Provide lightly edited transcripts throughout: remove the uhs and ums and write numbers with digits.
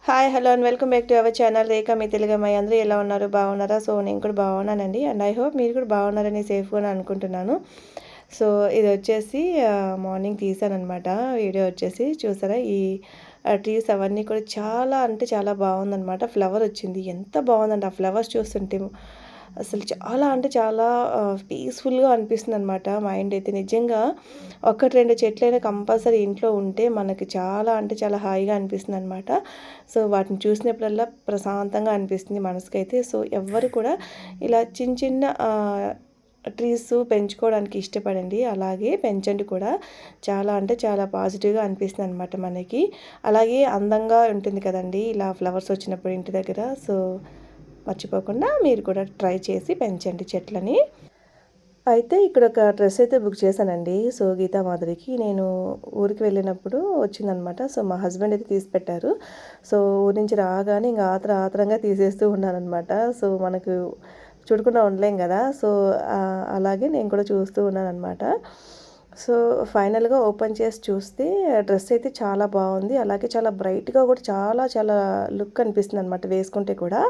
Hi hello and welcome back to our channel Rekha మీ తెలుగమ్మాయి. అందరూ ఎలా ఉన్నారు, బాగున్నారా? సో నేను కూడా బాగున్నానండి అండ్ ఐ హోప్ మీరు కూడా బాగున్నారని సేఫ్గా అనుకుంటున్నాను. సో ఇది వచ్చేసి మార్నింగ్ తీసానమాట వీడియో. వచ్చేసి చూసారా ఈ ట్రీస్ అవన్నీ కూడా చాలా అంటే చాలా బాగుందన్నమాట. ఫ్లవర్ వచ్చింది, ఎంత బాగుందండి ఆ ఫ్లవర్స్ చూస్తుంటే. అసలు చాలా అంటే చాలా పీస్ఫుల్గా అనిపిస్తుంది అనమాట. మైండ్ అయితే నిజంగా ఒకటి రెండు చెట్లైనా కంపల్సరీ ఇంట్లో ఉంటే మనకి చాలా అంటే చాలా హాయిగా అనిపిస్తుంది అనమాట. సో వాటిని చూసినప్పుడల్లా ప్రశాంతంగా అనిపిస్తుంది మనసుకైతే. సో ఎవ్వరు కూడా ఇలా చిన్న చిన్న ట్రీస్ పెంచుకోవడానికి ఇష్టపడండి, అలాగే పెంచండి కూడా. చాలా అంటే చాలా పాజిటివ్గా అనిపిస్తుంది అనమాట మనకి. అలాగే అందంగా ఉంటుంది కదండి ఇలా ఫ్లవర్స్ వచ్చినప్పుడు ఇంటి దగ్గర. సో మర్చిపోకుండా మీరు కూడా ట్రై చేసి పెంచండి చెట్లని. అయితే ఇక్కడ ఒక డ్రెస్ అయితే బుక్ చేశానండి. సో గీతా మాధురికి నేను ఊరికి వెళ్ళినప్పుడు వచ్చిందనమాట. సో మా హస్బెండ్ అయితే తీసి పెట్టారు. సో ఊరి నుంచి రాగానే ఇంకా ఆత్రంగా తీసేస్తూ ఉన్నానమాట. సో మనకు చూడకుండా ఉండలేం కదా. సో అలాగే నేను కూడా చూస్తూ ఉన్నానమాట. సో ఫైనల్గా ఓపెన్ చేసి చూస్తే డ్రెస్ అయితే చాలా బాగుంది. అలాగే చాలా బ్రైట్గా కూడా చాలా చాలా లుక్ అనిపిస్తుంది అనమాట వేసుకుంటే కూడా.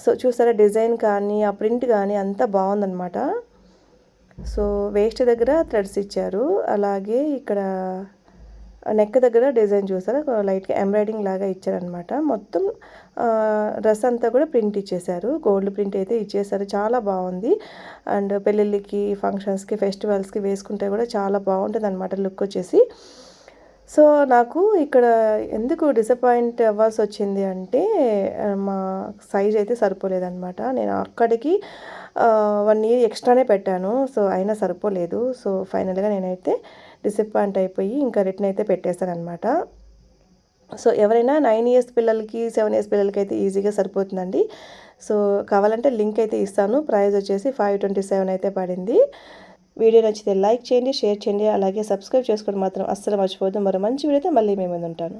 సో చూసారా డిజైన్ కానీ ఆ ప్రింట్ కానీ అంతా బాగుందన్నమాట. సో వేస్ట్ దగ్గర థ్రెడ్స్ ఇచ్చారు, అలాగే ఇక్కడ నెక్ దగ్గర డిజైన్ చూసారా లైట్గా ఎంబ్రాయిడింగ్ లాగా ఇచ్చారనమాట. మొత్తం డ్రెస్ అంతా కూడా ప్రింట్ ఇచ్చేసారు, గోల్డ్ ప్రింట్ అయితే ఇచ్చేసారు. చాలా బాగుంది. అండ్ పెళ్ళిళ్ళకి, ఫంక్షన్స్కి, ఫెస్టివల్స్కి వేసుకుంటే కూడా చాలా బాగుంటుంది అనమాట లుక్ వచ్చేసి. సో నాకు ఇక్కడ ఎందుకు డిసప్పాయింట్ అవ్వాల్సి వచ్చింది అంటే మా సైజ్ అయితే సరిపోలేదన్నమాట. నేను అక్కడికి 1 ఇయర్ ఎక్స్ట్రానే పెట్టాను. సో అయినా సరిపోలేదు. సో ఫైనల్గా నేనైతే డిసప్పాయింట్ అయిపోయి ఇంకా రిటర్న్ అయితే పెట్టేశానమాట. సో ఎవరైనా 9 ఇయర్స్ పిల్లలకి, 7 ఇయర్స్ పిల్లలకి అయితే ఈజీగా సరిపోతుందండి. సో కావాలంటే లింక్ అయితే ఇస్తాను. ప్రైస్ వచ్చేసి 527 అయితే పడింది. వీడియో నచ్చితే లైక్ చేయండి, షేర్ చేయండి, అలాగే సబ్స్క్రైబ్ చేసుకోవడం మాత్రం అస్సలు మర్చిపోవద్దు. మరో మంచి వీడియోతో మళ్ళీ మీ ముందు ఉంటాను.